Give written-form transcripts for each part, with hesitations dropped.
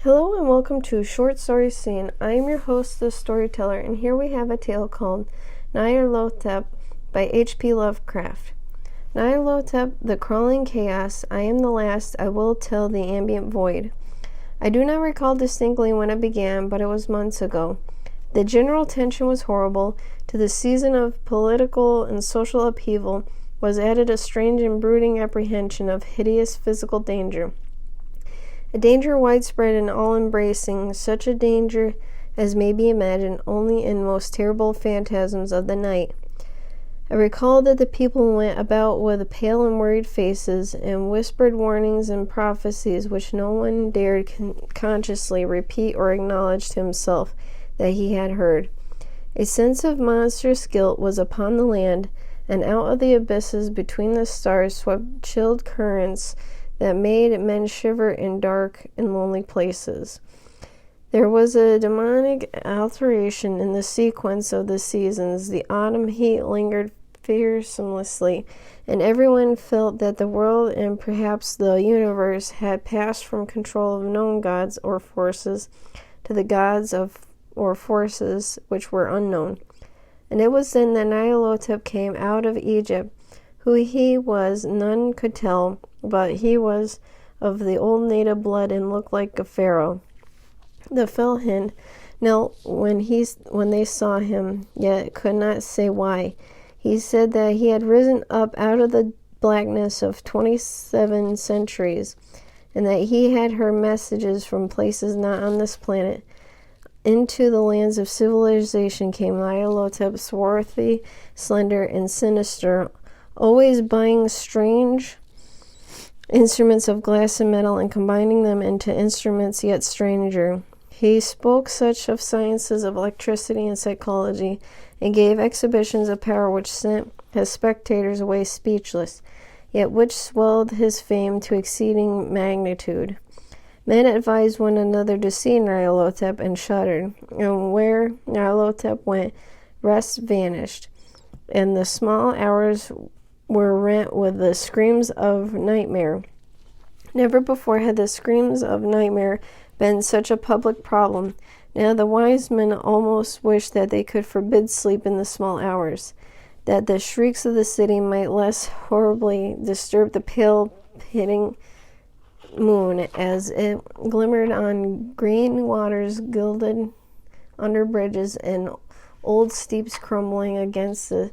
Hello and welcome to Short Story Scene. I am your host, the storyteller, and here we have a tale called Nyralathotep by H.P. Lovecraft. Nyralathotep, the crawling chaos, I am the last, I will tell the ambient void. I do not recall distinctly when it began, but it was months ago. The general tension was horrible. To the season of political and social upheaval was added a strange and brooding apprehension of hideous physical danger. A danger widespread and all-embracing, such a danger as may be imagined only in most terrible phantasms of the night. I recall that the people went about with pale and worried faces, and whispered warnings and prophecies which no one dared consciously repeat or acknowledge to himself that he had heard. A sense of monstrous guilt was upon the land, and out of the abysses between the stars swept chilled currents that made men shiver in dark and lonely places. There was a demonic alteration in the sequence of the seasons. The autumn heat lingered fearsomely, and everyone felt that the world and perhaps the universe had passed from control of known gods or forces to the gods of or forces which were unknown. And it was then that Nyralathotep came out of Egypt. Who he was, none could tell, but he was of the old native blood and looked like a pharaoh. The Felhin knelt when they saw him, yet could not say why. He said that he had risen up out of the blackness of 27 centuries, and that he had heard messages from places not on this planet. Into the lands of civilization came Nyralathotep, swarthy, slender, and sinister, always buying strange instruments of glass and metal and combining them into instruments yet stranger. He spoke such of sciences of electricity and psychology, and gave exhibitions of power which sent his spectators away speechless, yet which swelled his fame to exceeding magnitude. Men advised one another to see Nyralathotep and shuddered, and where Nyralathotep went, rest vanished, and the small hours were rent with the screams of nightmare. Never before had the screams of nightmare been such a public problem. Now the wise men almost wished that they could forbid sleep in the small hours, that the shrieks of the city might less horribly disturb the pale, pitying moon as it glimmered on green waters gilded under bridges and old steeps crumbling against the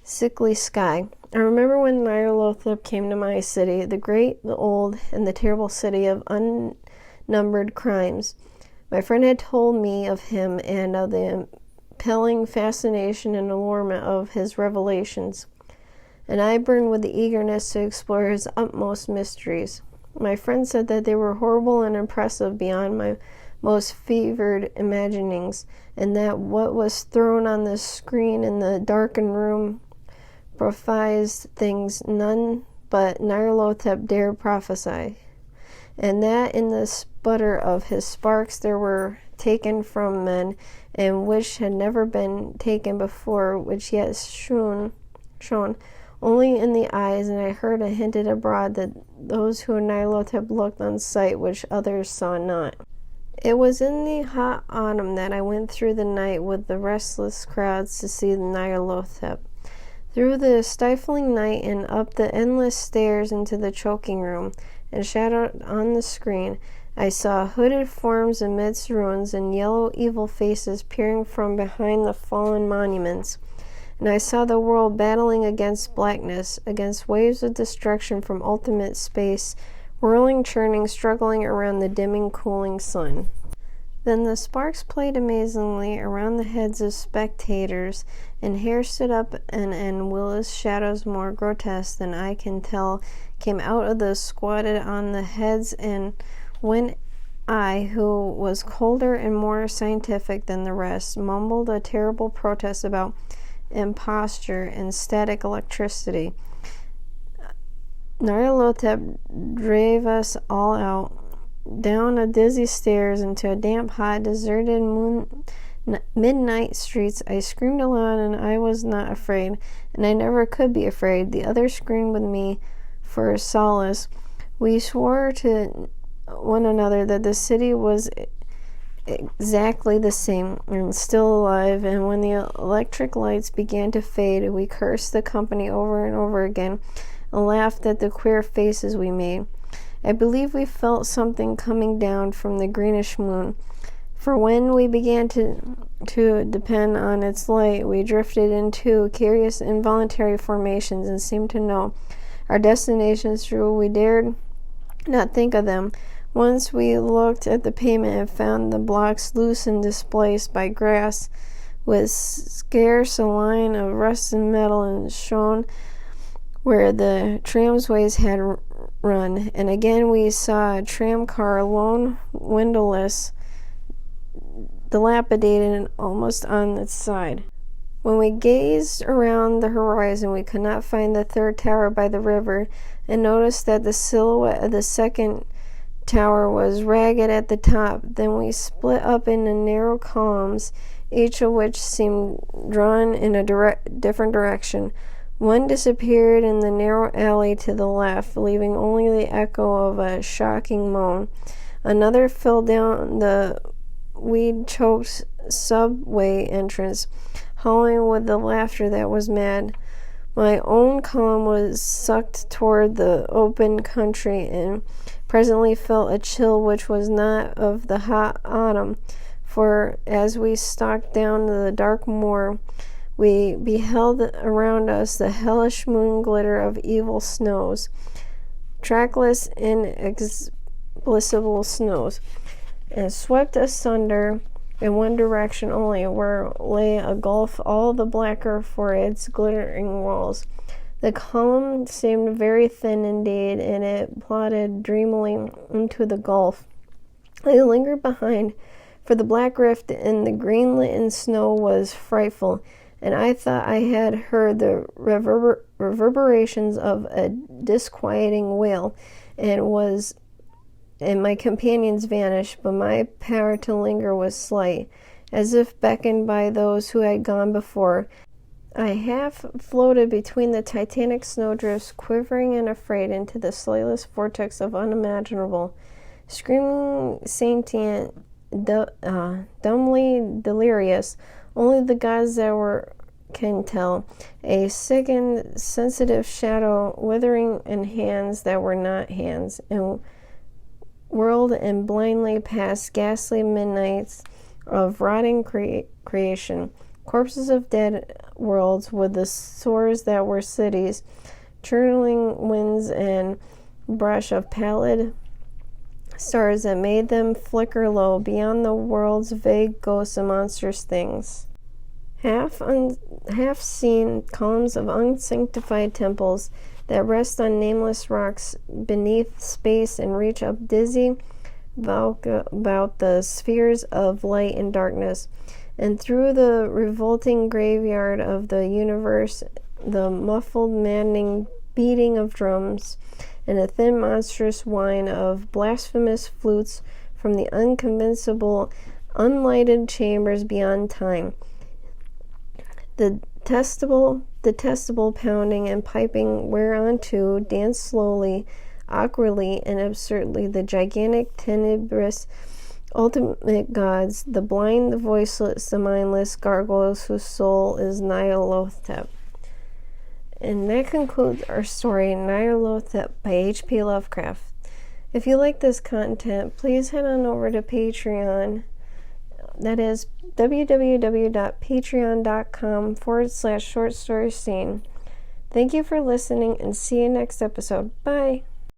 sickly sky. I remember when Nyralathotep came to my city, the great, the old, and the terrible city of unnumbered crimes. My friend had told me of him and of the impelling fascination and allurement of his revelations, and I burned with the eagerness to explore his utmost mysteries. My friend said that they were horrible and impressive beyond my most fevered imaginings, and that what was thrown on the screen in the darkened room prophesied things none but Nyralathotep dared prophesy, and that in the sputter of his sparks there were taken from men, and which had never been taken before, which yet shone only in the eyes, and I heard a hinted abroad that those who Nyralathotep looked on sight which others saw not. It was in the hot autumn that I went through the night with the restless crowds to see the Nyralathotep. Through the stifling night and up the endless stairs into the choking room, and shadowed on the screen, I saw hooded forms amidst ruins and yellow evil faces peering from behind the fallen monuments. And I saw the world battling against blackness, against waves of destruction from ultimate space, whirling, churning, struggling around the dimming, cooling sun. Then the sparks played amazingly around the heads of spectators, and hair stood up, and Willis shadows more grotesque than I can tell came out of the squatted on the heads, and when I, who was colder and more scientific than the rest, mumbled a terrible protest about imposture and static electricity, Nyralathotep drave us all out, down a dizzy stairs into a damp, hot, deserted midnight streets. I screamed aloud, and I was not afraid, and I never could be afraid. The others screamed with me for solace. We swore to one another that the city was exactly the same and still alive, and when the electric lights began to fade, we cursed the company over and over again and laughed at the queer faces we made. I believe we felt something coming down from the greenish moon, for when we began to depend on its light, we drifted into curious involuntary formations and seemed to know our destinations through we dared not think of them. Once we looked at the pavement and found the blocks loose and displaced by grass, with scarce a line of rusted metal and shone where the tramways had run. And again we saw a tram car, lone, windowless, dilapidated and almost on its side. When we gazed around the horizon, we could not find the third tower by the river, and noticed that the silhouette of the second tower was ragged at the top. Then we split up into narrow columns, each of which seemed drawn in a different direction. One disappeared in the narrow alley to the left, leaving only the echo of a shocking moan. Another fell down the weed-choked subway entrance, howling with the laughter that was mad. My own column was sucked toward the open country, and presently felt a chill which was not of the hot autumn, for as we stalked down the dark moor, we beheld around us the hellish moon glitter of evil snows, trackless, inexplicable snows, and swept asunder in one direction only, where lay a gulf all the blacker for its glittering walls. The column seemed very thin indeed, and it plodded dreamily into the gulf. I lingered behind, for the black rift in the green-litten snow was frightful, and I thought I had heard the reverberations of a disquieting wail, and my companions vanished, but my power to linger was slight, as if beckoned by those who had gone before. I half floated between the titanic snowdrifts, quivering and afraid, into the slightless vortex of unimaginable, screaming, sentient, dumbly delirious. Only the gods that were can tell. A sickened, sensitive shadow, withering in hands that were not hands, and whirled and blindly past ghastly midnights of rotting creation, corpses of dead worlds with the sores that were cities, churning winds and brush of pallid stars that made them flicker low beyond the world's vague ghosts and monstrous things. Half-seen columns of unsanctified temples that rest on nameless rocks beneath space and reach up dizzy about the spheres of light and darkness, and through the revolting graveyard of the universe, the muffled, maddening beating of drums, and a thin, monstrous whine of blasphemous flutes from the unconvincible, unlighted chambers beyond time. The detestable pounding and piping whereunto danced slowly, awkwardly, and absurdly the gigantic, tenebrous, ultimate gods, the blind, the voiceless, the mindless gargoyles whose soul is Nyralathotep. And that concludes our story, Nyralathotep by H.P. Lovecraft. If you like this content, please head on over to Patreon. That is www.patreon.com/shortstoryscene. Thank you for listening, and see you next episode. Bye.